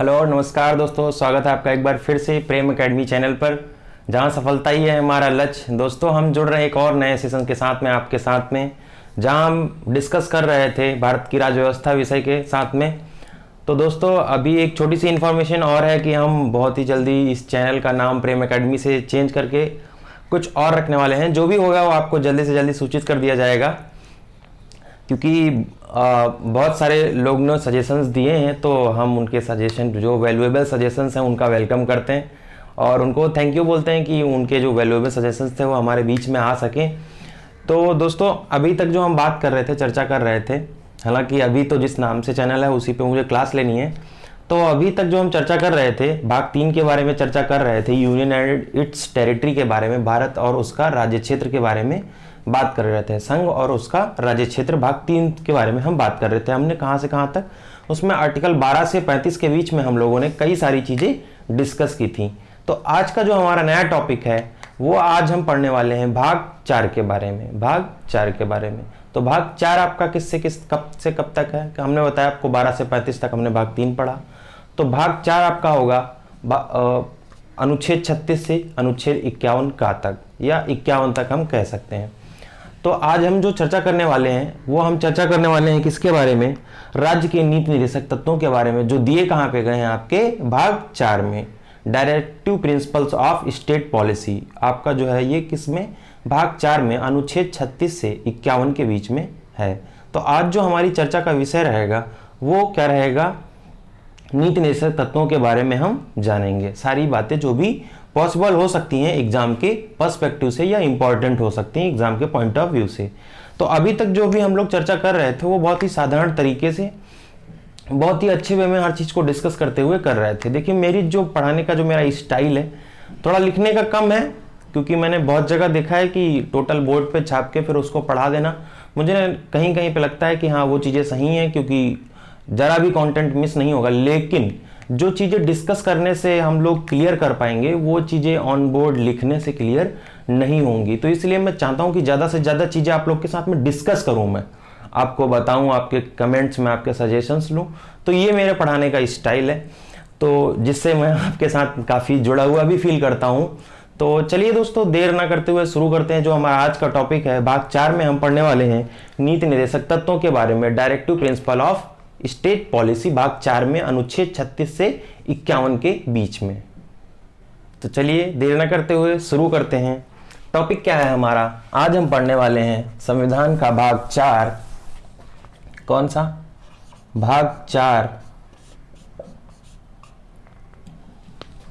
Hello और नमस्कार दोस्तों, स्वागत है आपका एक बार फिर से प्रेम एकेडमी चैनल पर, जहां सफलता ही है हमारा लक्ष्य। दोस्तों, हम जुड़ रहे हैं एक और नए सेशन के साथ में, आपके साथ में, जहां हम डिस्कस कर रहे थे भारत की राज्य व्यवस्था विषय के साथ में। तो दोस्तों, अभी एक छोटी सी इन्फॉर्मेशन और है कि हम बहुत ही जल्दी इस चैनल का नाम प्रेम एकेडमी से चेंज करके कुछ और रखने वाले हैं। जो भी होगा वो आपको जल्दी से जल्दी सूचित कर दिया जाएगा, क्योंकि बहुत सारे लोग ने सजेशंस दिए हैं, तो हम उनके सजेशन, जो वैल्यूएबल सजेशंस हैं, उनका वेलकम करते हैं और उनको थैंक यू बोलते हैं कि उनके जो वैल्यूएबल सजेशंस थे वो हमारे बीच में आ सकें। तो दोस्तों, अभी तक जो हम बात कर रहे थे, चर्चा कर रहे थे, हालांकि अभी तो जिस नाम से चैनल है उसी पे मुझे क्लास लेनी है, तो अभी तक जो हम चर्चा कर रहे थे, भाग 3 के बारे में चर्चा कर रहे थे, यूनियन एंड इट्स टेरिटरी के बारे में, भारत और उसका राज्य क्षेत्र के बारे में बात कर रहे थे। संघ और उसका राज्य क्षेत्र भाग 3 के बारे में हम बात कर रहे थे। हमने कहां से कहां तक, उसमें आर्टिकल 12 से 35 के बीच में हम लोगों ने कई सारी चीजें डिस्कस की थी। तो आज का जो हमारा नया टॉपिक है वो आज हम पढ़ने वाले हैं भाग 4 के बारे में, भाग 4 के बारे में। तो भाग 4 आपका कब से कब तक है? हमने बताया आपको 12 से 35 तक हमने भाग 3 पढ़ा। तो भाग 4 आपका होगा अनुच्छेद 36 से अनुच्छेद 51 का तक, या 51 तक हम कह सकते हैं। तो आज हम जो चर्चा करने वाले हैं वो हम चर्चा करने वाले हैं किसके बारे में? राज्य के नीति निर्देशक तत्वों के बारे में, जो दिए कहाँ पे गए हैं आपके भाग 4 में। Directive principles of state policy आपका जो है ये किसमें? भाग 4 में, अनुच्छेद 36 से 51 के बीच में है। तो आज जो हमारी चर्चा का विषय रहेगा वो क्या रहेगा? नीति निर्देशक तत्वों के बारे में हम जानेंगे। सारी बातें जो भी पॉसिबल हो सकती हैं एग्जाम के पर्सपेक्टिव से, या इंपॉर्टेंट हो सकती हैं एग्जाम के पॉइंट ऑफ व्यू से। तो अभी तक जो भी हम लोग चर्चा कर रहे थे वो बहुत ही साधारण तरीके से, बहुत ही अच्छे वे में हर चीज़ को डिस्कस करते हुए कर रहे थे। देखिए, मेरी जो पढ़ाने का जो मेरा स्टाइल है, थोड़ा लिखने का कम है, क्योंकि मैंने बहुत जगह देखा है कि टोटल बोर्ड पे छाप के फिर उसको पढ़ा देना। मुझे कहीं कहीं पे लगता है कि हाँ वो चीज़ें सही हैं, क्योंकि ज़रा भी कंटेंट मिस नहीं होगा, लेकिन जो चीज़ें डिस्कस करने से हम लोग क्लियर कर पाएंगे वो चीज़ें ऑन बोर्ड लिखने से क्लियर नहीं होंगी। तो इसलिए मैं चाहता हूँ कि ज़्यादा से ज़्यादा चीज़ें आप लोग के साथ में डिस्कस करूँ, मैं आपको बताऊँ, आपके कमेंट्स में आपके सजेशंस लूँ। तो ये मेरे पढ़ाने का स्टाइल है, तो जिससे मैं आपके साथ काफ़ी जुड़ा हुआ भी फील करता हूँ। तो चलिए दोस्तों, देर ना करते हुए शुरू करते हैं। जो हमारा आज का टॉपिक है, भाग 4 में हम पढ़ने वाले हैं नीति निर्देशक तत्वों के बारे में, directive principle of state policy, भाग 4 में, अनुच्छेद 36 से 51 के बीच में। तो चलिए देर न करते हुए शुरू करते हैं। टॉपिक क्या है हमारा? आज हम पढ़ने वाले हैं संविधान का भाग 4। कौन सा? भाग 4।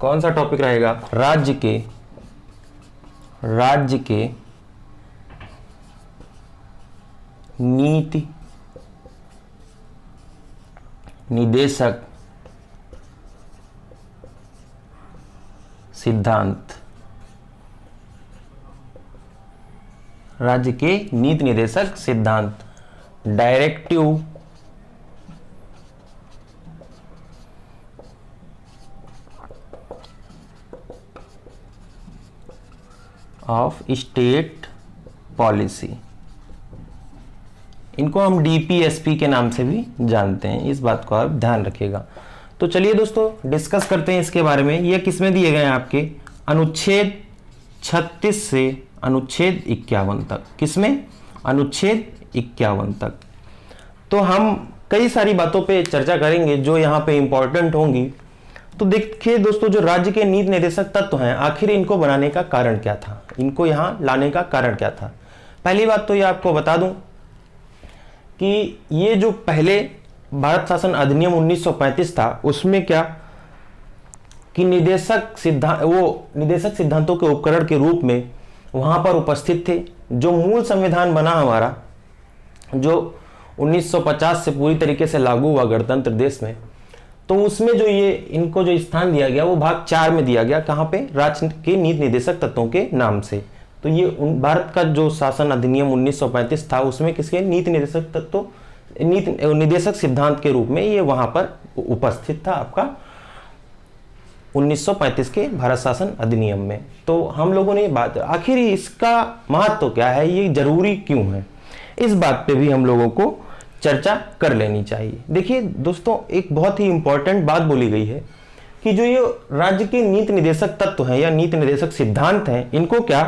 कौन सा टॉपिक रहेगा? राज्य के नीति निदेशक सिद्धांत। राज्य के नीति निर्देशक सिद्धांत, डायरेक्टिव ऑफ स्टेट पॉलिसी। इनको हम डीपीएसपी के नाम से भी जानते हैं, इस बात को आप ध्यान रखिएगा। तो चलिए दोस्तों डिस्कस करते हैं इसके बारे में। ये किसमें दिए गए हैं आपके? अनुच्छेद 36 से अनुच्छेद 51 तक। किसमें? अनुच्छेद 51 तक। तो हम कई सारी बातों पे चर्चा करेंगे जो यहाँ पे इंपॉर्टेंट होंगी। तो देखिए दोस्तों, जो राज्य के नीति निर्देशक तत्व हैं, आखिर इनको बनाने का कारण क्या था, इनको यहाँ लाने का कारण क्या था? पहली बात तो ये आपको बता दूं कि ये जो पहले भारत शासन अधिनियम 1935 था, उसमें क्या कि निदेशक सिद्धांतों के उपकरण के रूप में वहां पर उपस्थित थे। जो मूल संविधान बना हमारा, जो 1950 से पूरी तरीके से लागू हुआ गणतंत्र देश में, तो उसमें जो ये इनको जो स्थान दिया गया वो भाग 4 में दिया गया। कहां पे? राज्य के नीति निर्देशक तत्वों के नाम से। तो ये भारत का जो शासन अधिनियम 1935 था, उसमें किसके नीति निर्देशक तत्व, नीति निदेशक सिद्धांत के रूप में ये वहां पर उपस्थित था आपका 1935 के भारत शासन अधिनियम में। तो हम लोगों ने बात, आखिर इसका महत्व क्या है, ये जरूरी क्यों है, इस बात पे भी हम लोगों को चर्चा कर लेनी चाहिए। देखिए दोस्तों, एक बहुत ही इंपॉर्टेंट बात बोली गई है कि जो ये राज्य के नीति निर्देशक तत्व हैं या नीति निर्देशक सिद्धांत हैं, इनको क्या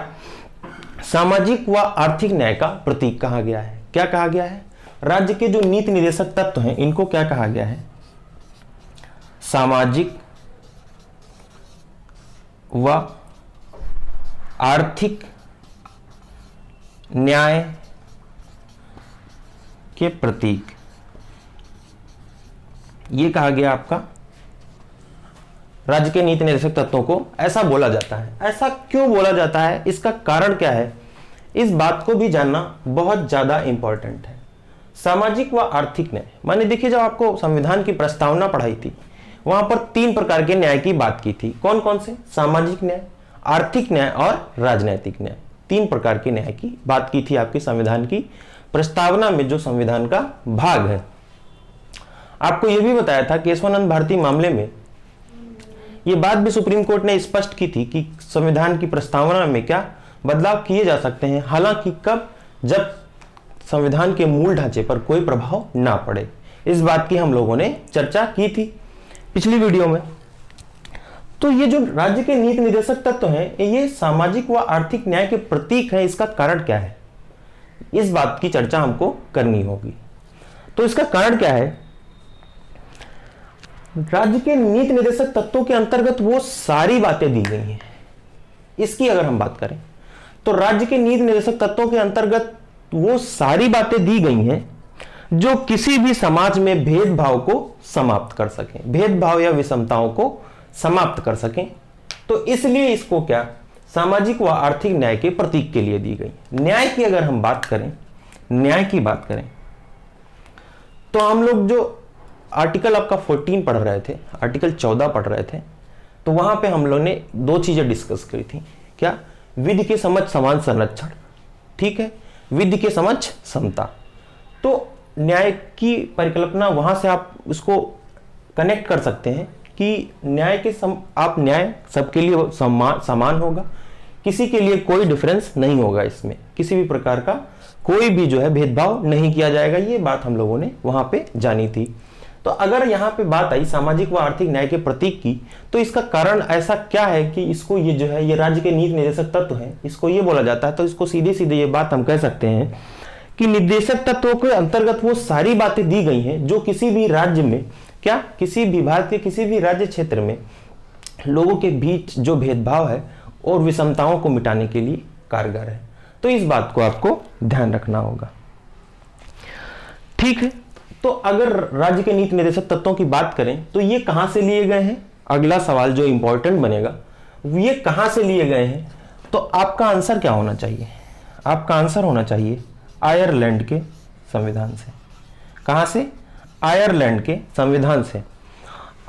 सामाजिक व आर्थिक न्याय का प्रतीक कहा गया है। क्या कहा गया है? राज्य के जो नीति निर्देशक तत्व हैं इनको क्या कहा गया है? सामाजिक व आर्थिक न्याय के प्रतीक, ये कहा गया आपका राज्य के नीति निर्देशक तत्वों को। ऐसा बोला जाता है। ऐसा क्यों बोला जाता है, इसका कारण क्या है, इस बात को भी जानना बहुत ज्यादा इंपॉर्टेंट है। सामाजिक व आर्थिक न्याय माने देखिए, जब आपको संविधान की प्रस्तावना पढ़ाई थी वहां पर 3 प्रकार के न्याय की बात की थी। कौन कौन से? सामाजिक न्याय, आर्थिक न्याय और राजनैतिक न्याय। 3 प्रकार के न्याय की बात की थी आपके संविधान की प्रस्तावना में, जो संविधान का भाग है। आपको यह भी बताया था केशवानंद भारती मामले में यह बात भी सुप्रीम कोर्ट ने स्पष्ट की थी कि संविधान की प्रस्तावना में क्या बदलाव किए जा सकते हैं, हालांकि कब? जब संविधान के मूल ढांचे पर कोई प्रभाव ना पड़े। इस बात की हम लोगों ने चर्चा की थी पिछली वीडियो में। तो ये जो राज्य के नीति निर्देशक तत्व हैं, ये सामाजिक व आर्थिक न्याय के प्रतीक हैं। इसका कारण क्या है, इस बात की चर्चा हमको करनी होगी। तो इसका कारण क्या है? राज्य के नीति निर्देशक तत्वों के अंतर्गत वो सारी बातें दी गई हैं। इसकी अगर हम बात करें तो राज्य के नीति निर्देशक तत्वों के अंतर्गत वो सारी बातें दी गई हैं जो किसी भी समाज में भेदभाव को समाप्त कर सकें, भेदभाव या विषमताओं को समाप्त कर सकें। तो इसलिए इसको क्या सामाजिक व आर्थिक न्याय के प्रतीक के लिए दी गई। न्याय की अगर हम बात करें, न्याय की बात करें तो हम लोग जो आर्टिकल आपका 14 पढ़ रहे थे, आर्टिकल 14 पढ़ रहे थे, तो वहां पे हम लोग ने 2 चीजें डिस्कस करी थी। क्या? विधि के समक्ष समान संरक्षण, ठीक है, विधि के समक्ष समता। तो न्याय की परिकल्पना वहां से आप उसको कनेक्ट कर सकते हैं कि न्याय के आप न्याय सबके लिए समान होगा, किसी के लिए कोई डिफरेंस नहीं होगा, इसमें किसी भी प्रकार का कोई भी जो है भेदभाव नहीं किया जाएगा। ये बात हम लोगों ने वहां पे जानी थी। तो अगर यहाँ पे बात आई सामाजिक व आर्थिक न्याय के प्रतीक की, तो इसका कारण ऐसा क्या है कि इसको ये जो है ये राज्य के नीति निर्देशक तत्व है, इसको ये बोला जाता है। तो इसको सीधे सीधे ये बात हम कह सकते हैं कि निर्देशक तत्वों के अंतर्गत वो सारी बातें दी गई हैं जो किसी भी राज्य में, क्या किसी भी भारत के किसी भी राज्य क्षेत्र में लोगों के बीच जो भेदभाव है और विषमताओं को मिटाने के लिए कारगर है। तो इस बात को आपको ध्यान रखना होगा, ठीक है। तो अगर राज्य के नीति निर्देशक तत्वों की बात करें तो ये कहां से लिए गए हैं, अगला सवाल जो इंपॉर्टेंट बनेगा, ये कहां से लिए गए हैं। तो आपका आंसर क्या होना चाहिए? आपका आंसर होना चाहिए आयरलैंड के संविधान से। कहां से? आयरलैंड के संविधान से।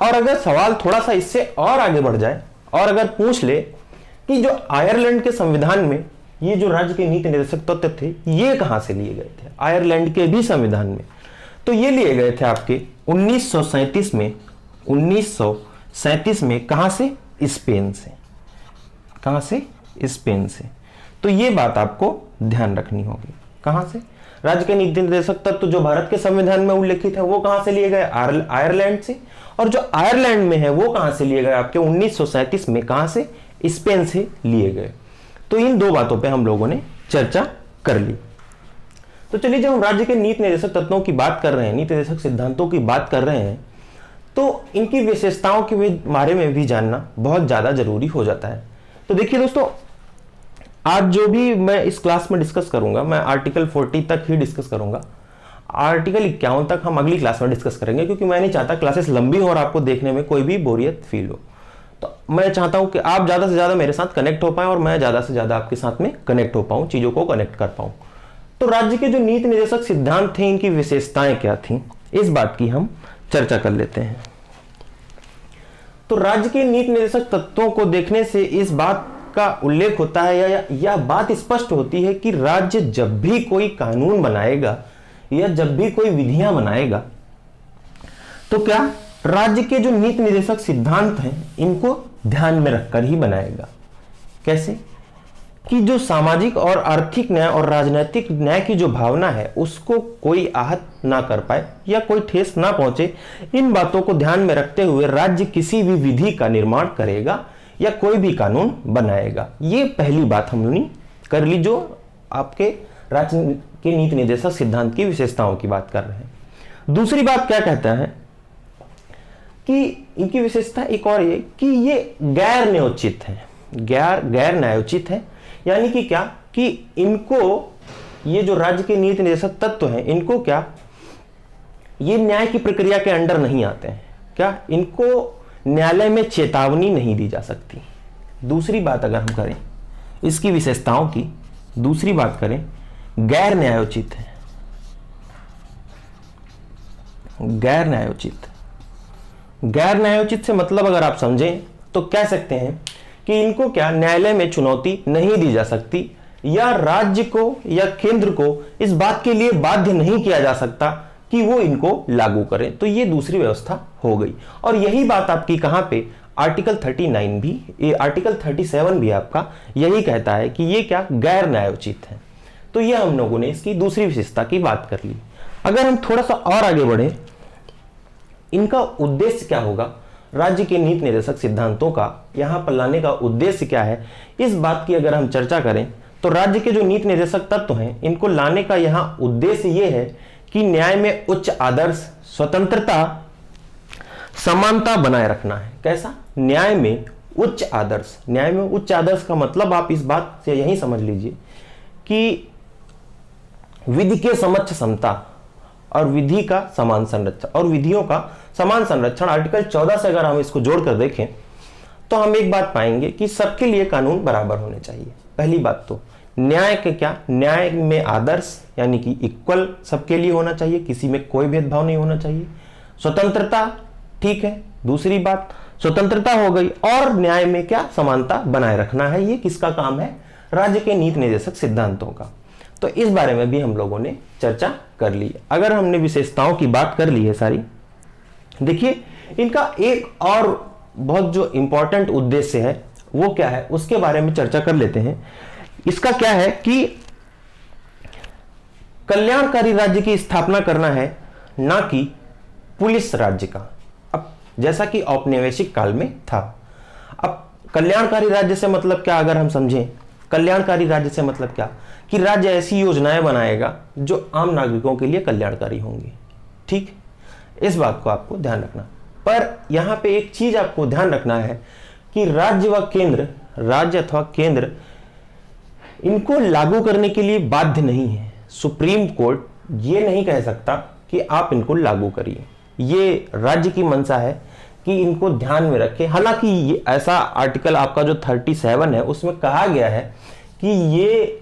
और अगर सवाल थोड़ा सा इससे और आगे बढ़ जाए और अगर पूछ ले कि जो आयरलैंड के संविधान में ये जो राज्य के नीति निर्देशक तत्व थे ये कहां से लिए गए थे, आयरलैंड के भी संविधान में, तो ये लिए गए थे आपके 1937 में। 1937 में कहां से? स्पेन से। कहां से? स्पेन से। तो ये बात आपको ध्यान रखनी होगी। कहां से? राज्य के नीति निर्देशक तत्व जो भारत के संविधान में उल्लेखित है वो कहां से लिए गए? आयरलैंड से। और जो आयरलैंड में है वो कहां से लिए गए? आपके 1937 में कहां से? स्पेन से लिए गए। तो इन 2 बातों पे हम लोगों ने चर्चा कर ली। तो चलिए, जब हम राज्य के नीति निर्देशक तत्वों की बात कर रहे हैं, नीति निर्देशक सिद्धांतों की बात कर रहे हैं, तो इनकी विशेषताओं के बारे में भी जानना बहुत ज्यादा जरूरी हो जाता है। तो देखिए दोस्तों, आज जो भी मैं इस क्लास में डिस्कस करूंगा, मैं आर्टिकल 40 तक ही डिस्कस करूंगा। आर्टिकल 51 तक हम अगली क्लास में डिस्कस करेंगे, क्योंकि मैं नहीं चाहता क्लासेस लंबी हो और आपको देखने में कोई भी बोरियत फील हो। तो मैं चाहता हूं कि आप ज्यादा से ज्यादा मेरे साथ कनेक्ट हो पाए और मैं ज्यादा से ज्यादा आपके साथ में कनेक्ट हो पाऊं, चीजों को कनेक्ट कर पाऊं। तो राज्य के जो नीति निर्देशक सिद्धांत थे, इनकी विशेषताएं क्या थी, इस बात की हम चर्चा कर लेते हैं। तो राज्य के नीति निर्देशक तत्वों को देखने से इस बात का उल्लेख होता है या बात स्पष्ट होती है कि राज्य जब भी कोई कानून बनाएगा या जब भी कोई विधियां बनाएगा, तो क्या राज्य के जो नीति निर्देशक सिद्धांत हैं इनको ध्यान में रखकर ही बनाएगा। कैसे? कि जो सामाजिक और आर्थिक न्याय और राजनीतिक न्याय की जो भावना है उसको कोई आहत ना कर पाए या कोई ठेस ना पहुंचे, इन बातों को ध्यान में रखते हुए राज्य किसी भी विधि का निर्माण करेगा या कोई भी कानून बनाएगा। ये पहली बात हमने कर ली, जो आपके राज्य के नीति निर्देशक सिद्धांत की विशेषताओं की बात कर रहे हैं। दूसरी बात क्या कहता है कि इनकी विशेषता एक और ये कि ये गैर न्यायोचित है, गैर न्यायोचित है। यानी कि क्या कि इनको, ये जो राज्य के नीति निर्देशक तत्व हैं, इनको क्या ये न्याय की प्रक्रिया के अंडर नहीं आते हैं। क्या इनको न्यायालय में चेतावनी नहीं दी जा सकती। दूसरी बात अगर हम करें इसकी विशेषताओं की, दूसरी बात करें, गैर न्यायोचित है। गैर न्यायोचित, गैर न्यायोचित से मतलब अगर आप समझें तो कह सकते हैं कि इनको क्या न्यायालय में चुनौती नहीं दी जा सकती या राज्य को या केंद्र को इस बात के लिए बाध्य नहीं किया जा सकता कि वो इनको लागू करें। तो ये दूसरी व्यवस्था हो गई। और यही बात आपकी कहां पे, आर्टिकल 39 भी, ये आर्टिकल 37 भी आपका यही कहता है कि ये क्या गैर न्यायोचित है। तो ये हम लोगों ने इसकी दूसरी विशेषता की बात कर ली। अगर हम थोड़ा सा और आगे बढ़े, इनका उद्देश्य क्या होगा, राज्य के नीति निर्देशक सिद्धांतों का यहां पर लाने का उद्देश्य क्या है, इस बात की अगर हम चर्चा करें तो राज्य के जो नीति निर्देशक तत्व हैं इनको लाने का यहां उद्देश्य यह है कि न्याय में उच्च आदर्श, स्वतंत्रता, समानता बनाए रखना है। कैसा, न्याय में उच्च आदर्श। न्याय में उच्च आदर्श का मतलब आप इस बात से यही समझ लीजिए कि विधि के समक्ष समता और विधि का समान संरक्षण और विधियों का समान संरक्षण। आर्टिकल 14 से अगर हम इसको जोड़कर देखें तो हम एक बात पाएंगे कि सबके लिए कानून बराबर होने चाहिए। पहली बात तो न्याय के क्या, न्याय में आदर्श यानी कि इक्वल सबके लिए होना चाहिए, किसी में कोई भेदभाव नहीं होना चाहिए। स्वतंत्रता, ठीक है, दूसरी बात स्वतंत्रता हो गई, और न्याय में क्या, समानता बनाए रखना है। ये किसका काम है, राज्य के नीति निर्देशक सिद्धांतों का। तो इस बारे में भी हम लोगों ने चर्चा कर ली। अगर हमने विशेषताओं की बात कर ली है सारी, देखिए इनका एक और बहुत जो इंपॉर्टेंट उद्देश्य है वो क्या है उसके बारे में चर्चा कर लेते हैं। इसका क्या है कि कल्याणकारी राज्य की स्थापना करना है, ना कि पुलिस राज्य का। अब जैसा कि औपनिवेशिक काल में था। अब कल्याणकारी राज्य से मतलब क्या, अगर हम समझें कल्याणकारी राज्य से मतलब क्या, कि राज्य ऐसी योजनाएं बनाएगा जो आम नागरिकों के लिए कल्याणकारी होंगी। ठीक, इस बात को आपको ध्यान रखना। पर यहां पे एक चीज आपको ध्यान रखना है कि राज्य व केंद्र, राज्य अथवा केंद्र इनको लागू करने के लिए बाध्य नहीं है। सुप्रीम कोर्ट ये नहीं कह सकता कि आप इनको लागू करिए, ये राज्य की मंशा है कि इनको ध्यान में रखें। हालांकि ऐसा आर्टिकल आपका जो 37 है उसमें कहा गया है कि ये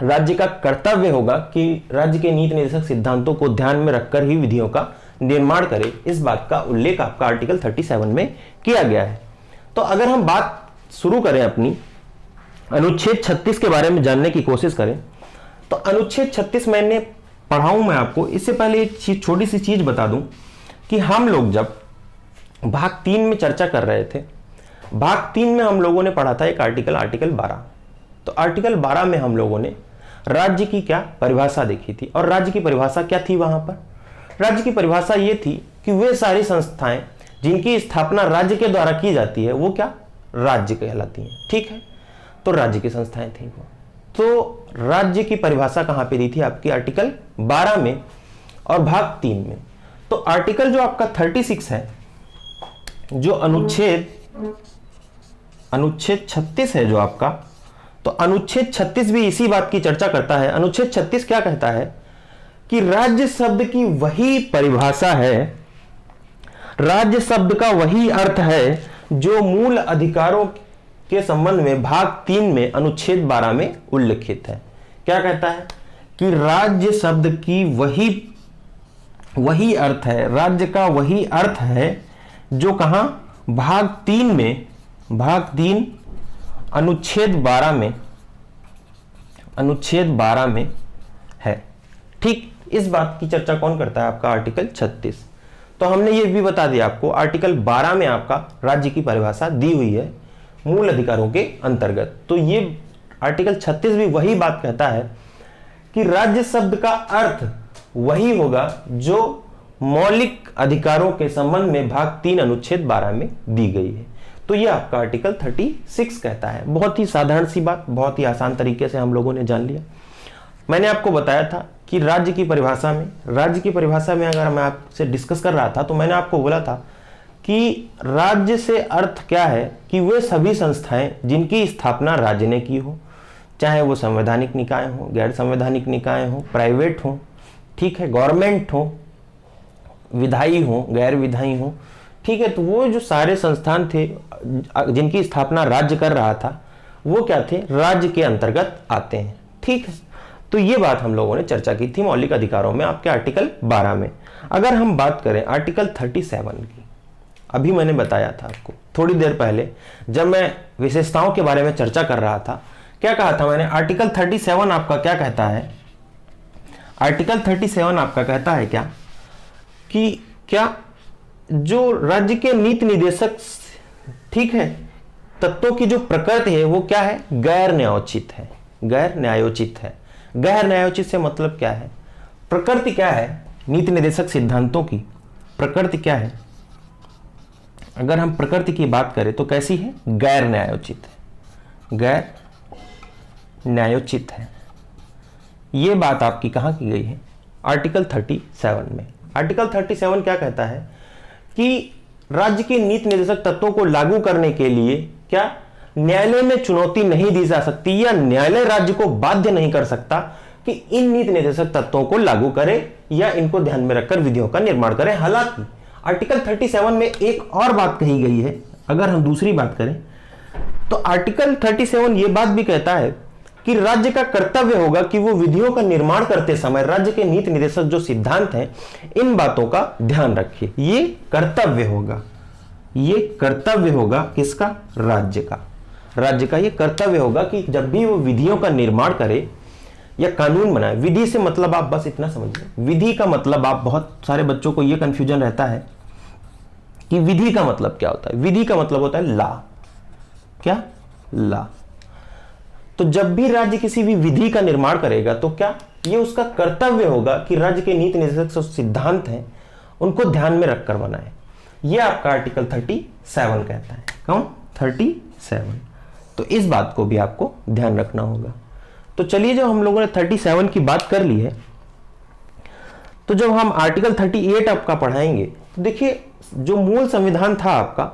राज्य का कर्तव्य होगा कि राज्य के नीति निर्देशक सिद्धांतों को ध्यान में रखकर ही विधियों का निर्माण करे। इस बात का उल्लेख आपका आर्टिकल 37 में किया गया है। तो अगर हम बात शुरू करें अपनी अनुच्छेद 36 के बारे में जानने की कोशिश करें, तो अनुच्छेद 36 मैंने पढ़ाऊं मैं आपको। इससे पहले एक छोटी सी चीज बता दूं कि हम लोग जब भाग 3 में चर्चा कर रहे थे, भाग 3 में हम लोगों ने पढ़ा था एक आर्टिकल 12। तो आर्टिकल 12 में हम लोगों ने राज्य की क्या परिभाषा देखी थी। और राज्य की परिभाषा क्या थी, वहां पर राज्य की परिभाषा ये थी कि वे सारी संस्थाएं जिनकी स्थापना राज्य के द्वारा की जाती है वो क्या राज्य कहलाती हैं। ठीक है, तो राज्य की संस्थाएं थी वो। तो राज्य की परिभाषा कहां पे दी थी, आपकी आर्टिकल 12 में और भाग 3 में। तो आर्टिकल जो आपका 36 है, जो अनुच्छेद 36 है जो आपका, तो अनुच्छेद 36 भी इसी बात की चर्चा करता है। अनुच्छेद 36 क्या कहता है कि राज्य शब्द की वही परिभाषा है, राज्य शब्द का वही अर्थ है जो मूल अधिकारों के संबंध में भाग 3 में अनुच्छेद 12 में उल्लिखित है। क्या कहता है कि राज्य शब्द की वही अर्थ है, राज्य का वही अर्थ है जो कहां, भाग 3 में, भाग 3 अनुच्छेद 12 में है। ठीक, इस बात की चर्चा कौन करता है, आपका आर्टिकल 36। तो हमने ये भी बता दिया आपको, आर्टिकल 12 में आपका राज्य की परिभाषा दी हुई है मूल अधिकारों के अंतर्गत। तो ये आर्टिकल 36 भी वही बात कहता है कि राज्य शब्द का अर्थ वही होगा जो मौलिक अधिकारों के संबंध में भाग 3 अनुच्छेद 12 में दी गई है। तो यह आपका आर्टिकल 36 कहता है। बहुत ही साधारण सी बात, बहुत ही आसान तरीके से हम लोगों ने जान लिया। मैंने आपको बताया था कि राज्य की परिभाषा में अगर मैं आपसे डिस्कस कर रहा था तो मैंने आपको बोला था कि राज्य से अर्थ क्या है कि वे सभी संस्थाएं जिनकी स्थापना राज्य ने की हो, चाहे वो संवैधानिक निकाय हो, गैर संवैधानिक निकाय हो, प्राइवेट हो, ठीक है, गवर्नमेंट हो, विधायी हो, गैर विधायी हो, ठीक है। तो वो जो सारे संस्थान थे जिनकी स्थापना राज्य कर रहा था वो क्या थे, राज्य के अंतर्गत आते हैं, ठीक है। तो ये बात हम लोगों ने चर्चा की थी मौलिक अधिकारों में आपके आर्टिकल 12 में। अगर हम बात करें आर्टिकल 37 की, अभी मैंने बताया था आपको थोड़ी देर पहले जब मैं विशेषताओं के बारे में चर्चा कर रहा था, क्या कहा था मैंने, आर्टिकल 37 आपका क्या कहता है, आर्टिकल 37 आपका कहता है क्या कि क्या जो राज्य के नीति निर्देशक, ठीक है, तत्वों की जो प्रकृति है वो क्या है, गैर न्यायोचित है, गैर न्यायोचित है। गैर न्यायोचित से मतलब क्या है, प्रकृति क्या है नीति निर्देशक सिद्धांतों की, प्रकृति क्या है, अगर हम प्रकृति की बात करें तो कैसी है, गैर न्यायोचित है, गैर न्यायोचित है। यह बात आपकी कहां की गई है, आर्टिकल 37 में। आर्टिकल 37 क्या कहता है कि राज्य के नीति निर्देशक तत्वों को लागू करने के लिए क्या न्यायालय में चुनौती नहीं दी जा सकती या न्यायालय राज्य को बाध्य नहीं कर सकता कि इन नीति निर्देशक तत्वों को लागू करे या इनको ध्यान में रखकर विधियों का निर्माण करें। हालांकि आर्टिकल 37 में एक और बात कही गई है, अगर हम दूसरी बात करें तो आर्टिकल 37 यह बात भी कहता है कि राज्य का कर्तव्य होगा कि वो विधियों का निर्माण करते समय राज्य के नीति निर्देशक जो सिद्धांत हैं इन बातों का ध्यान रखे। ये कर्तव्य होगा, ये कर्तव्य होगा किसका, राज्य का। राज्य का ये कर्तव्य होगा कि जब भी वो विधियों का निर्माण करे या कानून बनाए, विधि से मतलब आप बस इतना समझिए, विधि का मतलब, आप बहुत सारे बच्चों को ये कंफ्यूजन रहता है कि विधि का मतलब क्या होता है। विधि का मतलब होता है लॉ, क्या, लॉ। तो जब भी राज्य किसी भी विधि का निर्माण करेगा तो क्या ये उसका कर्तव्य होगा कि राज्य के नीति निर्देशक जो सिद्धांत हैं उनको ध्यान में रखकर बनाए। ये आपका आर्टिकल 37 कहता है। कौन, 37। तो इस बात को भी आपको ध्यान रखना होगा। तो चलिए, जब हम लोगों ने 37 की बात कर ली है तो जब हम आर्टिकल 38 आपका पढ़ाएंगे तो देखिए जो मूल संविधान था आपका,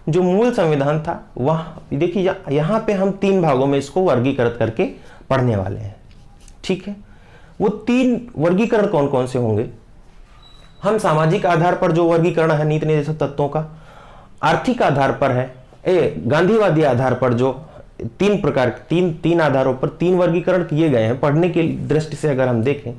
जो मूल संविधान था वहां देखिए यहां पे हम 3 भागों में इसको वर्गीकृत करके पढ़ने वाले हैं, ठीक है। वो 3 वर्गीकरण कौन कौन से होंगे, हम सामाजिक आधार पर जो वर्गीकरण है नीति निर्देशक तत्वों का, आर्थिक आधार पर है, गांधीवादी आधार पर जो 3 प्रकार, तीन आधारों पर 3 वर्गीकरण किए गए हैं पढ़ने की दृष्टि से अगर हम देखें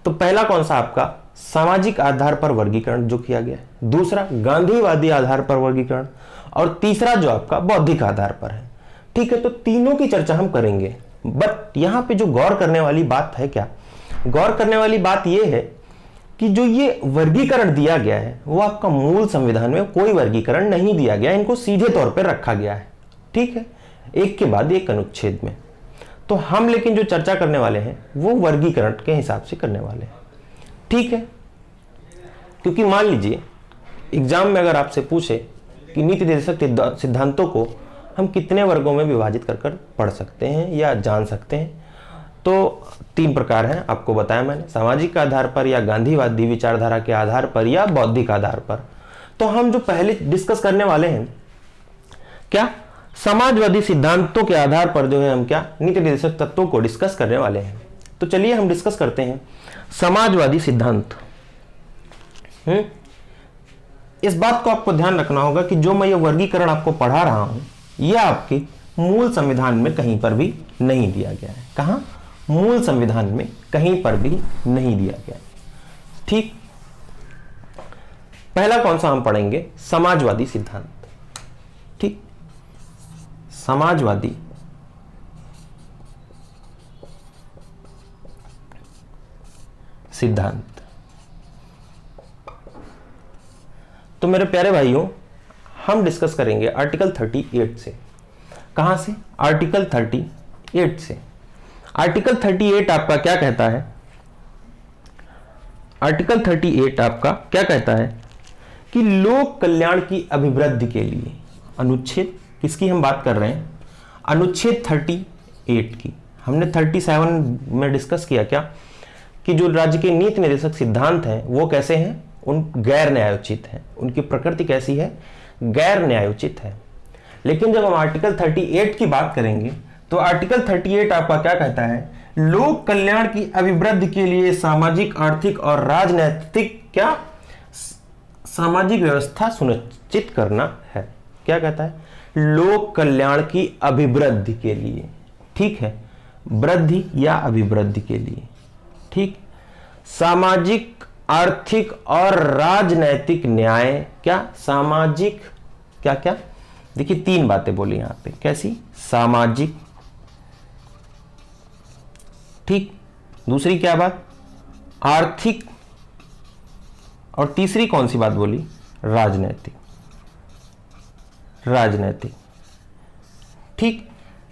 तो पहला कौन सा आपका सामाजिक आधार पर वर्गीकरण जो किया गया है, दूसरा गांधीवादी आधार पर वर्गीकरण और तीसरा जो आपका बौद्धिक आधार पर है, ठीक है। तो तीनों की चर्चा हम करेंगे, बट यहां पे जो गौर करने वाली बात है, क्या गौर करने वाली बात यह है कि जो ये वर्गीकरण दिया गया है वो आपका मूल संविधान में कोई वर्गीकरण नहीं दिया गया, इनको सीधे तौर पर रखा गया है, ठीक है, एक के बाद एक अनुच्छेद में। तो हम लेकिन जो चर्चा करने वाले हैं वो वर्गीकरण के हिसाब से करने वाले हैं, ठीक है। क्योंकि मान लीजिए एग्जाम में अगर आपसे पूछे कि नीति निर्देशक सिद्धांतों को हम कितने वर्गों में विभाजित कर पढ़ सकते हैं या जान सकते हैं, तो 3 प्रकार हैं, आपको बताया मैंने, सामाजिक आधार पर या गांधीवादी विचारधारा के आधार पर या बौद्धिक आधार पर। तो हम जो पहले डिस्कस करने वाले हैं क्या, समाजवादी सिद्धांतों के आधार पर जो है हम क्या नीति निर्देशक तत्वों को डिस्कस करने वाले हैं। तो चलिए हम डिस्कस करते हैं समाजवादी सिद्धांत। इस बात को आपको ध्यान रखना होगा कि जो मैं ये वर्गीकरण आपको पढ़ा रहा हूं यह आपके मूल संविधान में कहीं पर भी नहीं दिया गया है। कहां, मूल संविधान में कहीं पर भी नहीं दिया गया, ठीक। पहला कौन सा हम पढ़ेंगे, समाजवादी सिद्धांत, ठीक, समाजवादी सिद्धांत। तो मेरे प्यारे भाइयों हम डिस्कस करेंगे आर्टिकल 38 से। कहां से, आर्टिकल 38 38 से। आर्टिकल 38 आपका क्या कहता है? आर्टिकल 38 आपका क्या कहता है कि लोक कल्याण की अभिवृद्धि के लिए, अनुच्छेद किसकी हम बात कर रहे हैं? अनुच्छेद 38 की। हमने 37 में डिस्कस किया क्या कि जो राज्य के नीति निर्देशक सिद्धांत हैं वो कैसे हैं? उन गैर न्यायोचित हैं। उनकी प्रकृति कैसी है? गैर न्यायोचित है। लेकिन जब हम आर्टिकल 38 की बात करेंगे तो आर्टिकल 38 आपका क्या कहता है? लोक कल्याण की अभिवृद्धि के लिए सामाजिक, आर्थिक और राजनैतिक क्या सामाजिक व्यवस्था सुनिश्चित करना है। क्या कहता है? लोक कल्याण की अभिवृद्धि के लिए, ठीक है, वृद्धि या अभिवृद्धि के लिए, ठीक, सामाजिक, आर्थिक और राजनैतिक न्याय, क्या सामाजिक, क्या क्या, देखिए 3 बातें बोली यहां पे, कैसी? सामाजिक, ठीक, दूसरी क्या बात? आर्थिक, और तीसरी कौन सी बात बोली? राजनैतिक, राजनैतिक, ठीक।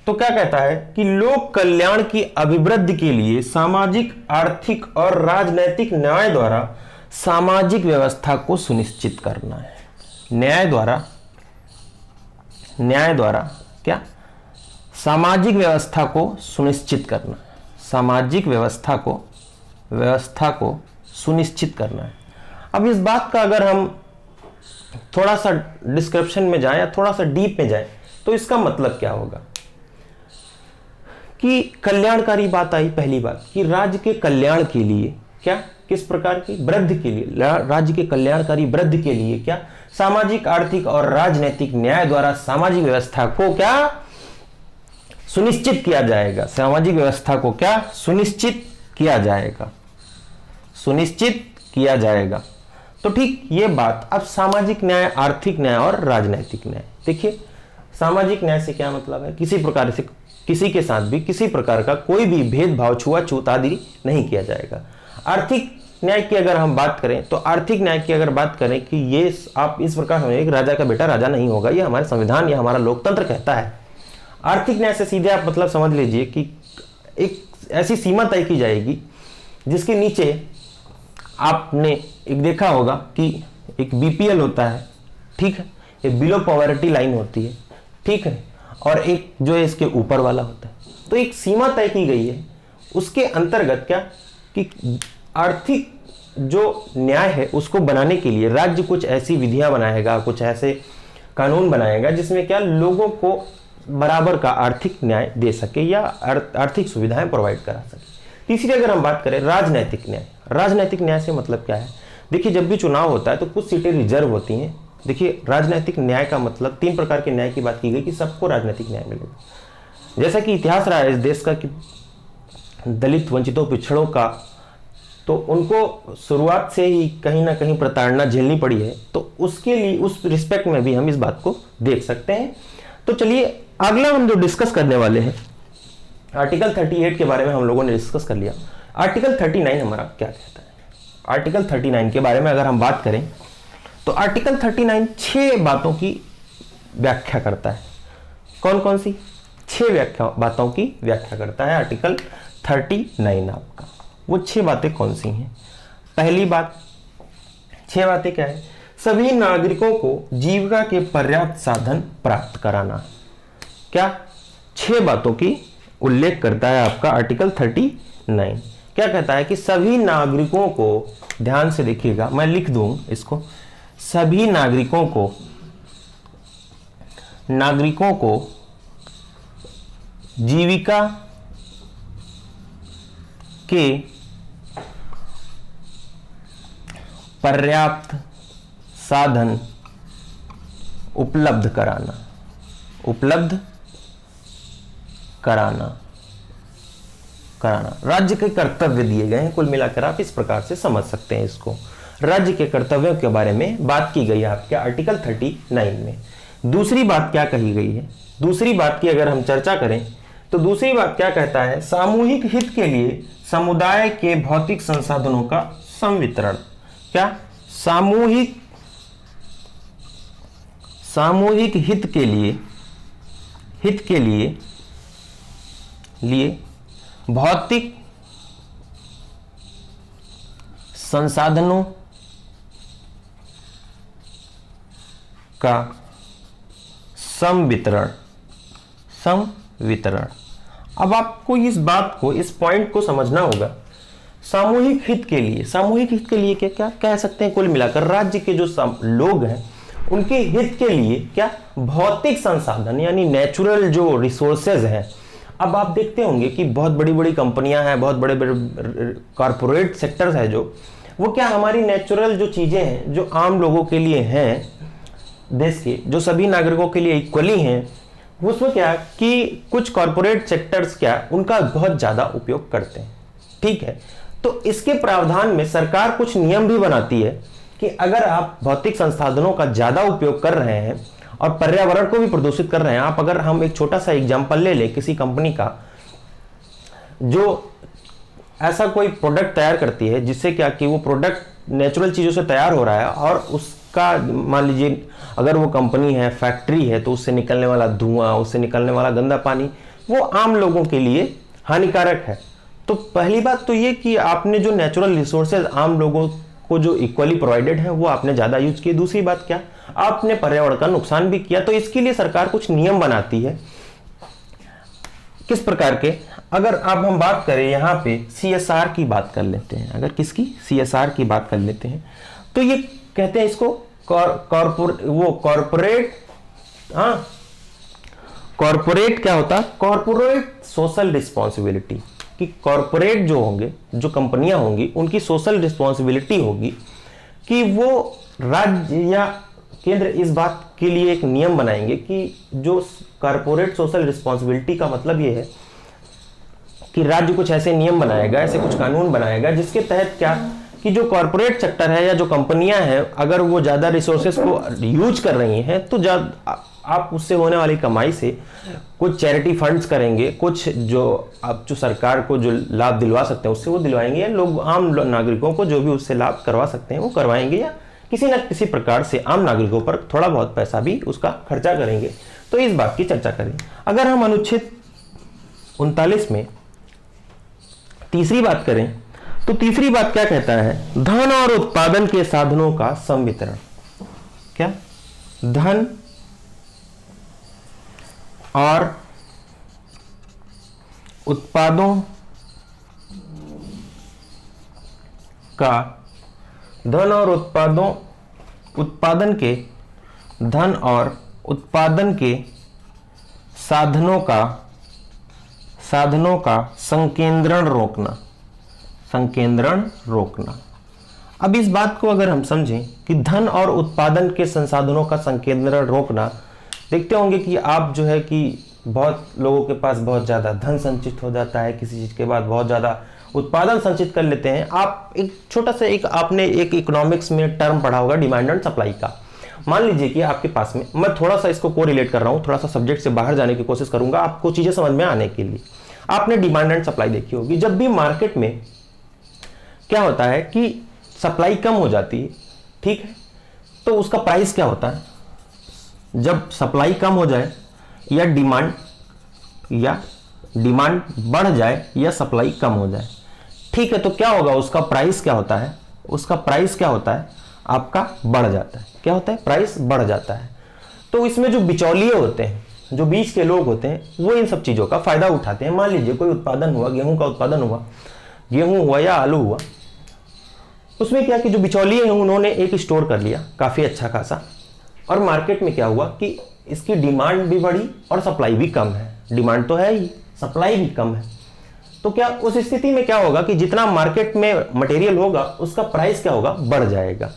तो क्या कहता है कि लोक कल्याण की अभिवृद्धि के लिए सामाजिक, आर्थिक और राजनैतिक न्याय द्वारा सामाजिक व्यवस्था को सुनिश्चित करना है। न्याय द्वारा क्या सामाजिक व्यवस्था को सुनिश्चित करना है। सामाजिक व्यवस्था को सुनिश्चित करना है। अब इस बात का अगर हम थोड़ा सा डिस्क्रिप्शन में जाएं या थोड़ा सा डीप में जाएं तो इसका मतलब क्या होगा कि कल्याणकारी बात आई। पहली बात कि राज्य के कल्याण के लिए क्या, किस प्रकार की वृद्धि के लिए, राज्य के कल्याणकारी वृद्धि के लिए क्या सामाजिक, आर्थिक और राजनैतिक न्याय द्वारा सामाजिक व्यवस्था को क्या सुनिश्चित किया जाएगा। सामाजिक व्यवस्था को क्या सुनिश्चित किया जाएगा, सुनिश्चित किया जाएगा। तो ठीक ये बात। अब सामाजिक न्याय, आर्थिक न्याय और राजनैतिक न्याय, देखिए सामाजिक न्याय से क्या मतलब है? किसी प्रकार से किसी के साथ भी किसी प्रकार का कोई भी भेदभाव, छुआछूत आदि नहीं किया जाएगा। आर्थिक न्याय की अगर हम बात करें तो आर्थिक न्याय की अगर बात करें कि ये आप इस प्रकार समझिए कि राजा का बेटा राजा नहीं होगा, ये हमारे संविधान या हमारा लोकतंत्र कहता है। आर्थिक न्याय से सीधे आप मतलब समझ लीजिए कि एक ऐसी सीमा तय की जाएगी जिसके नीचे आपने एक देखा होगा कि एक बीपीएल होता है, ठीक है, एक बिलो पॉवर्टी लाइन होती है, ठीक है, और एक जो है इसके ऊपर वाला होता है। तो एक सीमा तय की गई है, उसके अंतर्गत क्या कि आर्थिक जो न्याय है उसको बनाने के लिए राज्य कुछ ऐसी विधियां बनाएगा, कुछ ऐसे कानून बनाएगा जिसमें क्या लोगों को बराबर का आर्थिक न्याय दे सके या आर्थिक सुविधाएं प्रोवाइड करा सके। तीसरी अगर हम बात करें राजनैतिक न्याय, राजनैतिक न्याय से मतलब क्या है? देखिए जब भी चुनाव होता है तो कुछ सीटें रिजर्व होती हैं। देखिए राजनैतिक न्याय का मतलब 3 प्रकार के न्याय की बात की गई कि सबको राजनैतिक न्याय मिलेगा। जैसा कि इतिहास रहा है इस देश का कि दलित, वंचितों, पिछड़ों का, तो उनको शुरुआत से ही कहीं ना कहीं प्रताड़ना झेलनी पड़ी है, तो उसके लिए उस रिस्पेक्ट में भी हम इस बात को देख सकते हैं। तो चलिए अगला हम जो डिस्कस करने वाले हैं, आर्टिकल 38 के बारे में हम लोगों ने डिस्कस कर लिया। आर्टिकल 39 हमारा क्या कहता है? आर्टिकल 39 के बारे में अगर हम बात करें तो आर्टिकल 39 6 बातों की व्याख्या करता है। कौन कौन सी? 6 बातों की व्याख्या करता है आर्टिकल 39 आपका। वो 6 बातें कौन सी हैं? पहली बात, 6 बातें क्या है? सभी नागरिकों को जीविका के पर्याप्त साधन प्राप्त कराना। क्या 6 बातों की उल्लेख करता है आपका आर्टिकल 39। क्या कहता है कि सभी नागरिकों को, ध्यान से देखिएगा, मैं लिख दूं इसको, सभी नागरिकों को जीविका के पर्याप्त साधन उपलब्ध कराना, राज्य के कर्तव्य दिए गए हैं। कुल मिलाकर आप इस प्रकार से समझ सकते हैं इसको। राज्य के कर्तव्यों के बारे में बात की गई है आपके आर्टिकल 39 में। दूसरी बात क्या कही गई है? दूसरी बात की अगर हम चर्चा करें तो दूसरी बात क्या कहता है? सामूहिक हित के लिए समुदाय के भौतिक संसाधनों का संवितरण। क्या सामूहिक हित के लिए लिए भौतिक संसाधनों का समवितरण। अब आपको इस बात को, इस पॉइंट को समझना होगा। सामूहिक हित के लिए क्या कह सकते हैं? कुल मिलाकर राज्य के जो लोग हैं उनके हित के लिए क्या भौतिक संसाधन यानी नेचुरल जो रिसोर्सेज हैं। अब आप देखते होंगे कि बहुत बड़ी बड़ी कंपनियां हैं, बहुत बड़े बड़े कॉरपोरेट सेक्टर्स हैं, जो वो क्या हमारी नेचुरल जो चीजें हैं जो आम लोगों के लिए हैं, देश के जो सभी नागरिकों के लिए इक्वली हैं, उसमें क्या कि कुछ कॉरपोरेट सेक्टर्स क्या उनका बहुत ज्यादा उपयोग करते हैं। ठीक है, तो इसके प्रावधान में सरकार कुछ नियम भी बनाती है कि अगर आप भौतिक संसाधनों का ज्यादा उपयोग कर रहे हैं और पर्यावरण को भी प्रदूषित कर रहे हैं, आप अगर हम एक छोटा सा एग्जांपल ले लें किसी कंपनी का जो ऐसा कोई प्रोडक्ट तैयार करती है जिससे क्या कि वो प्रोडक्ट नेचुरल चीजों से तैयार हो रहा है और उसका मान लीजिए अगर वो कंपनी है, फैक्ट्री है, तो उससे निकलने वाला धुआं, उससे निकलने वाला गंदा पानी वो आम लोगों के लिए हानिकारक है। तो पहली बात तो ये कि आपने जो नेचुरल रिसोर्सेज आम लोगों को जो इक्वली प्रोवाइडेड है वो आपने ज्यादा यूज किए। दूसरी बात क्या, आपने पर्यावरण का नुकसान भी किया। तो इसके लिए सरकार कुछ नियम बनाती है। किस प्रकार के? अगर अब हम बात करें यहाँ पे CSR की बात कर लेते हैं, अगर किसकी CSR की बात कर लेते हैं तो ये कहते हैं इसको कॉर्पोरेट क्या होता है? Corporate social responsibility. कि कॉर्पोरेट जो होंगे, जो कंपनियां होंगी, उनकी सोशल रिस्पॉन्सिबिलिटी होगी कि वो राज्य या केंद्र इस बात के लिए एक नियम बनाएंगे कि जो कॉर्पोरेट सोशल रिस्पॉन्सिबिलिटी का मतलब ये है कि राज्य कुछ ऐसे नियम बनाएगा, ऐसे कुछ कानून बनाएगा जिसके तहत क्या कि जो कॉर्पोरेट सेक्टर है या जो कंपनियां हैं अगर वो ज्यादा रिसोर्सेज को यूज कर रही हैं तो आप उससे होने वाली कमाई से कुछ चैरिटी फंड्स करेंगे, कुछ जो आप जो सरकार को जो लाभ दिलवा सकते हैं उससे वो दिलवाएंगे, या लोग आम नागरिकों को जो भी उससे लाभ करवा सकते हैं वो करवाएंगे, या किसी न किसी प्रकार से आम नागरिकों पर थोड़ा बहुत पैसा भी उसका खर्चा करेंगे। तो इस बात की चर्चा करें। अगर हम अनुच्छेद 39 में तीसरी बात करें तो तीसरी बात क्या कहता है? धन और उत्पादन के साधनों का संवितरण। क्या? धन और उत्पादों का धन और उत्पादन के साधनों का संकेंद्रण रोकना। अब इस बात को अगर हम समझें कि धन और उत्पादन के संसाधनों का संकेंद्रण रोकना, देखते होंगे कि आप जो है कि बहुत लोगों के पास बहुत ज़्यादा धन संचित हो जाता है, किसी चीज़ के बाद बहुत ज़्यादा उत्पादन संचित कर लेते हैं। आप एक छोटा सा आपने एक इकोनॉमिक्स में टर्म पढ़ा होगा डिमांड एंड सप्लाई का। मान लीजिए कि आपके पास में, मैं थोड़ा सा इसको कोरिलेट कर रहा हूँ, थोड़ा सा सब्जेक्ट से बाहर जाने की कोशिश करूंगा आपको चीज़ें समझ में आने के लिए। आपने डिमांड एंड सप्लाई देखी होगी। जब भी मार्केट में क्या होता है कि सप्लाई कम हो जाती है, ठीक है, तो उसका प्राइस क्या होता है? जब सप्लाई कम हो जाए या डिमांड बढ़ जाए या सप्लाई कम हो जाए, ठीक है, तो क्या होगा? उसका प्राइस क्या होता है? उसका प्राइस क्या होता है? आपका बढ़ जाता है। क्या होता है? प्राइस बढ़ जाता है। तो इसमें जो बिचौलिए होते हैं, जो बीच के लोग होते हैं, वो इन सब चीज़ों का फायदा उठाते हैं। मान लीजिए कोई उत्पादन हुआ, गेहूं का उत्पादन हुआ, गेहूं हुआ या आलू हुआ, उसमें क्या कि जो बिचौलिए हैं उन्होंने एक स्टोर कर लिया काफ़ी अच्छा खासा, और मार्केट में क्या हुआ कि इसकी डिमांड भी बढ़ी और सप्लाई भी कम है। डिमांड तो है ही, सप्लाई भी कम है। तो क्या उस स्थिति में क्या होगा कि जितना मार्केट में मटेरियल होगा उसका प्राइस क्या होगा? बढ़ जाएगा।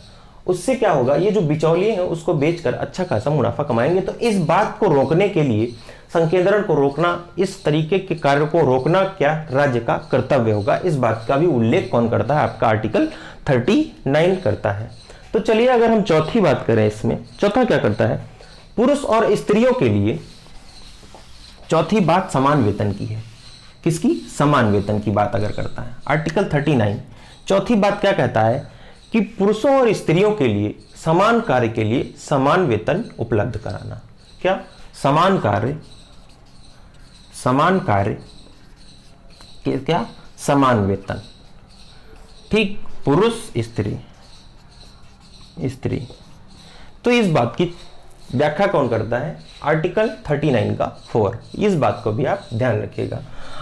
उससे क्या होगा? ये जो बिचौलिए हैं उसको बेचकर अच्छा खासा मुनाफा कमाएंगे। तो इस बात को रोकने के लिए, संकेंद्रण को रोकना, इस तरीके के कार्य को रोकना क्या राज्य का कर्तव्य होगा। इस बात का भी उल्लेख कौन करता है? आपका आर्टिकल 39 करता है। तो चलिए अगर हम चौथी बात करें, इसमें चौथा क्या करता है? पुरुष और स्त्रियों के लिए चौथी बात समान वेतन की है। किसकी? समान वेतन की बात अगर करता है आर्टिकल 39, चौथी बात क्या कहता है कि पुरुषों और स्त्रियों के लिए समान कार्य के लिए समान वेतन उपलब्ध कराना। क्या? समान कार्य क्या, समान वेतन। ठीक, पुरुष स्त्री स्त्री। तो इस बात की व्याख्या कौन करता है, आर्टिकल 39 का 4। इस बात को भी आप ध्यान रखिएगा।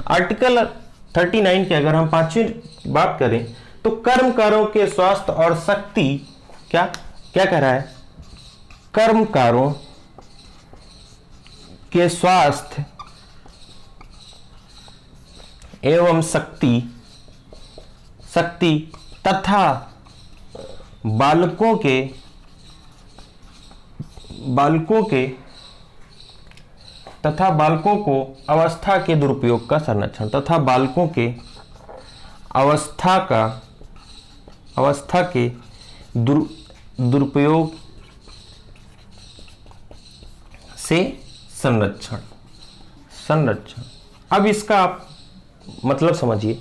आर्टिकल 39 के अगर हम पांचवी बात करें तो कर्मकारों के स्वास्थ्य और शक्ति, क्या क्या कह रहा है, कर्मकारों के स्वास्थ्य एवं शक्ति तथा बालकों को अवस्था के दुरुपयोग का संरक्षण तथा बालकों के अवस्था के दुरुपयोग से संरक्षण। अब इसका आप मतलब समझिए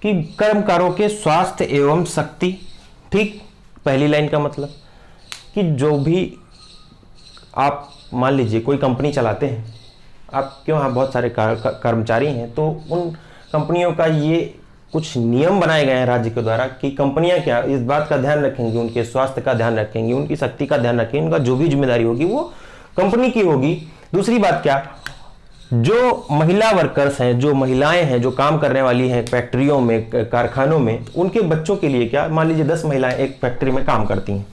कि कर्मकारों के स्वास्थ्य एवं शक्ति। ठीक, पहली लाइन का मतलब कि जो भी आप मान लीजिए कोई कंपनी चलाते हैं, आप क्यों, वहाँ बहुत सारे कर्मचारी हैं, तो उन कंपनियों का ये कुछ नियम बनाए गए हैं राज्य के द्वारा कि कंपनियां क्या इस बात का ध्यान रखेंगी, उनके स्वास्थ्य का ध्यान रखेंगी, उनकी शक्ति का ध्यान रखेंगी, उनका जो भी जिम्मेदारी होगी वो कंपनी की होगी। दूसरी बात क्या, जो महिला वर्कर्स हैं, जो महिलाएं हैं, जो काम करने वाली हैं फैक्ट्रियों में, कारखानों में, उनके बच्चों के लिए क्या, मान लीजिए 10 महिलाएं एक फैक्ट्री में काम करती हैं,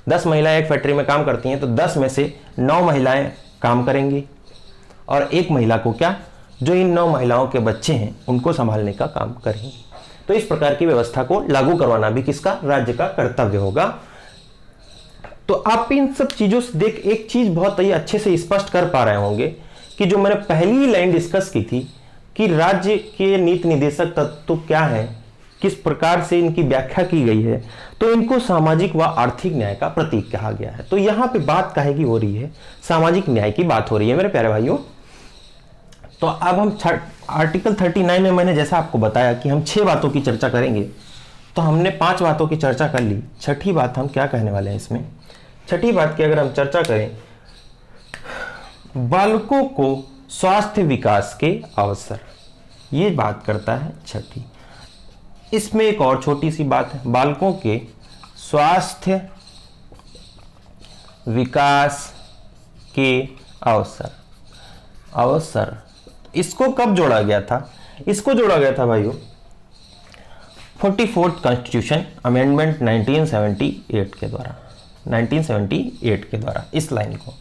10 महिलाएं एक फैक्ट्री में काम करती हैं, तो 10 में से 9 महिलाएं काम करेंगी और एक महिला को क्या, जो इन 9 महिलाओं के बच्चे हैं उनको संभालने का काम करेंगी। तो इस प्रकार की व्यवस्था को लागू करवाना भी किसका, राज्य का कर्तव्य होगा। तो आप इन सब चीजों से देख एक चीज बहुत ही अच्छे से स्पष्ट कर पा रहे होंगे कि जो मैंने पहली लाइन डिस्कस की थी कि राज्य के नीति निर्देशक तत्व क्या है, किस प्रकार से इनकी व्याख्या की गई है, तो इनको सामाजिक व आर्थिक न्याय का प्रतीक कहा गया है। तो यहां पे बात काहे की हो रही है, सामाजिक न्याय की बात हो रही है मेरे प्यारे भाइयों। तो अब हम आर्टिकल 39 में मैंने जैसा आपको बताया कि हम 6 बातों की चर्चा करेंगे, तो हमने 5 बातों की चर्चा कर ली। छठी बात हम क्या कहने वाले हैं इसमें, छठी बात की अगर हम चर्चा करें, बालकों को स्वास्थ्य विकास के अवसर, ये बात करता है छठी। इसमें एक और छोटी सी बात है, बालकों के स्वास्थ्य विकास के अवसर इसको कब जोड़ा गया था, इसको जोड़ा गया था भाइयों 44th कॉन्स्टिट्यूशन अमेंडमेंट 1978 के द्वारा, 1978 के द्वारा इस लाइन को,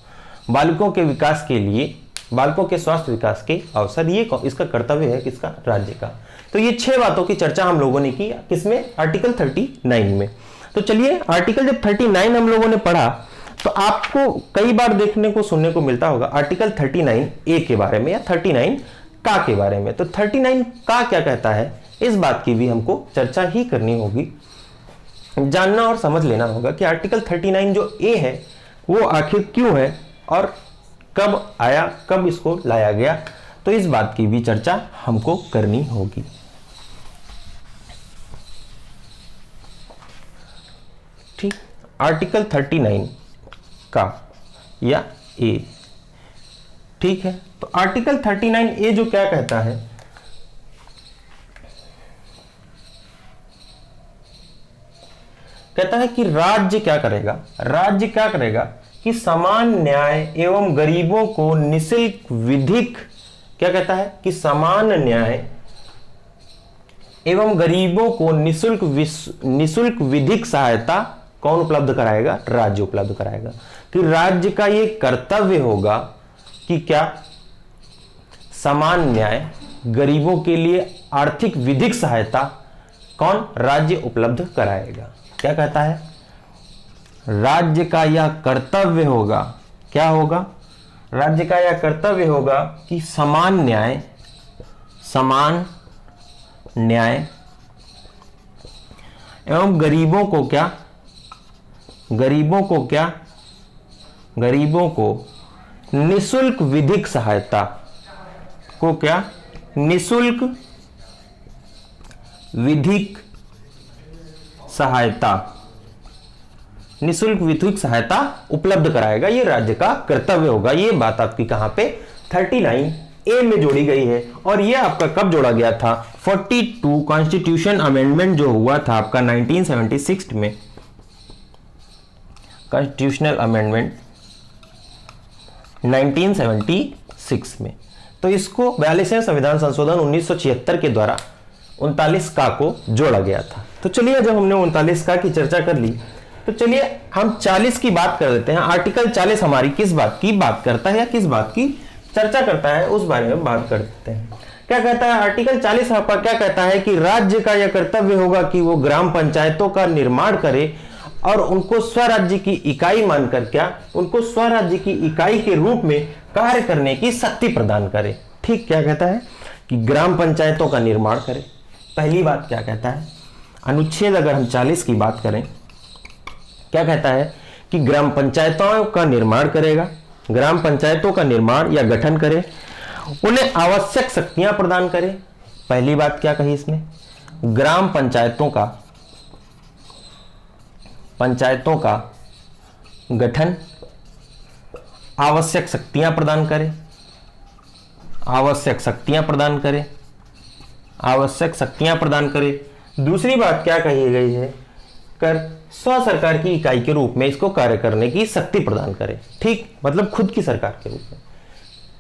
बालकों के विकास के लिए, बालकों के स्वास्थ्य विकास के अवसर, ये इसका कर्तव्य है किसका, राज्य का। तो ये 6 बातों की चर्चा हम लोगों ने की किसमें, आर्टिकल 39 में। तो चलिए आर्टिकल जब 39 हम लोगों ने पढ़ा तो आपको कई बार देखने को सुनने को मिलता होगा आर्टिकल 39A के बारे में या 39 का के बारे में। तो 39 का क्या कहता है, इस बात की भी हमको चर्चा ही करनी होगी, जानना और समझ लेना होगा कि आर्टिकल 39 जो ए है वो आखिर क्यों है और कब आया, कब इसको लाया गया, तो इस बात की भी चर्चा हमको करनी होगी। ठीक, आर्टिकल 39 का या ए, ठीक है। तो आर्टिकल 39A जो क्या कहता है, कहता है कि राज्य क्या करेगा, राज्य क्या करेगा कि समान न्याय एवं गरीबों को निःशुल्क विधिक, क्या कहता है कि समान न्याय एवं गरीबों को निःशुल्क विधिक सहायता कौन उपलब्ध कराएगा, राज्य उपलब्ध कराएगा। कि राज्य का ये कर्तव्य होगा कि क्या, समान न्याय, गरीबों के लिए आर्थिक विधिक सहायता कौन, राज्य उपलब्ध कराएगा। क्या कहता है, राज्य का यह कर्तव्य होगा, क्या होगा, राज्य का यह कर्तव्य होगा कि समान न्याय एवं गरीबों को निःशुल्क विधिक सहायता को क्या, निःशुल्क विधिक सहायता उपलब्ध कराएगा, ये राज्य का कर्तव्य होगा। ये बात आपकी कहां पे, 39 ए में जोड़ी गई है। और ये आपका कब जोड़ा गया था? 42 कॉन्स्टिट्यूशन अमेंडमेंट जो हुआ था आपका 1976 में, कॉन्स्टिट्यूशनल अमेंडमेंट 1976 में। तो इसको 42वें संविधान संशोधन 1976 के द्वारा 39 का को जोड़ा गया था। तो चलिए, जब हमने 39 का की चर्चा कर ली, तो चलिए हम 40 की बात कर लेते हैं। आर्टिकल 40 हमारी किस बात की बात करता है या किस बात की चर्चा करता है, उस बारे में बात करते हैं। क्या कहता है आर्टिकल 40 आपका? क्या कहता है कि राज्य का यह कर्तव्य होगा कि वो ग्राम पंचायतों का निर्माण करे और उनको स्वराज्य की इकाई मानकर, क्या उनको स्वराज्य की इकाई के रूप में कार्य करने की शक्ति प्रदान करे। ठीक, क्या कहता है कि ग्राम पंचायतों का निर्माण करे। पहली बात क्या कहता है, अनुच्छेद अगर हम 40 की बात करें, क्या कहता है कि ग्राम पंचायतों का निर्माण करेगा, ग्राम पंचायतों का निर्माण या गठन करे, उन्हें आवश्यक शक्तियां प्रदान करे। पहली बात क्या कही इसमें, ग्राम पंचायतों का गठन, आवश्यक शक्तियां प्रदान करे, आवश्यक शक्तियां प्रदान करे, आवश्यक शक्तियां प्रदान करे। दूसरी बात क्या कही गई है, कर स्व सरकार की इकाई के रूप में इसको कार्य करने की शक्ति प्रदान करे। ठीक, मतलब खुद की सरकार के रूप में।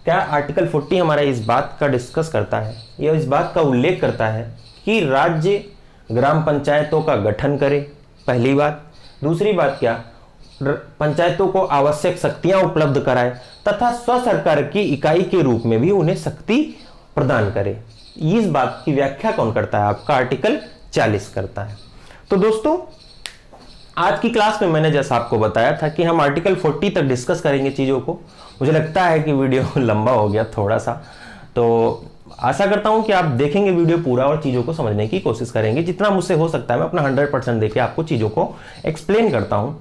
क्या आर्टिकल 40 हमारा इस बात का डिस्कस करता है, यह इस बात का उल्लेख करता है कि राज्य ग्राम पंचायतों का गठन करे, पहली बात। दूसरी बात क्या, पंचायतों को आवश्यक शक्तियां उपलब्ध कराए तथा स्व सरकार की इकाई के रूप में भी उन्हें शक्ति प्रदान करे। इस बात की व्याख्या कौन करता है? आपका आर्टिकल 40 करता है। तो दोस्तों, आज की क्लास में मैंने जैसा आपको बताया था कि हम आर्टिकल 40 तक डिस्कस करेंगे चीज़ों को। मुझे लगता है कि वीडियो लंबा हो गया थोड़ा सा, तो आशा करता हूं कि आप देखेंगे वीडियो पूरा और चीज़ों को समझने की कोशिश करेंगे। जितना मुझसे हो सकता है मैं अपना 100% देके आपको चीज़ों को एक्सप्लेन करता हूं।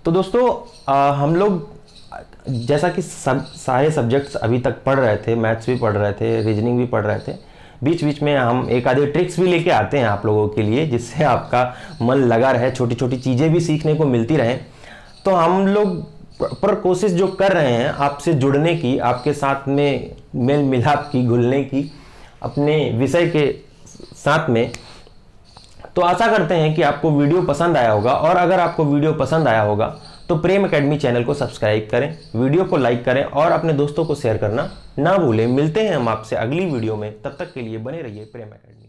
तो दोस्तों, हम लोग जैसा कि सारे सब्जेक्ट्स अभी तक पढ़ रहे थे, मैथ्स भी पढ़ रहे थे, रीजनिंग भी पढ़ रहे थे, बीच बीच में हम एक आधे ट्रिक्स भी लेके आते हैं आप लोगों के लिए, जिससे आपका मन लगा रहे, छोटी छोटी चीज़ें भी सीखने को मिलती रहें। तो हम लोग पर कोशिश जो कर रहे हैं आपसे जुड़ने की, आपके साथ में मेल मिलाप की, घुलने की अपने विषय के साथ में। तो आशा करते हैं कि आपको वीडियो पसंद आया होगा, और अगर आपको वीडियो पसंद आया होगा तो प्रेम एकेडमी चैनल को सब्सक्राइब करें, वीडियो को लाइक करें और अपने दोस्तों को शेयर करना ना भूलें। मिलते हैं हम आपसे अगली वीडियो में, तब तक के लिए बने रहिए प्रेम एकेडमी।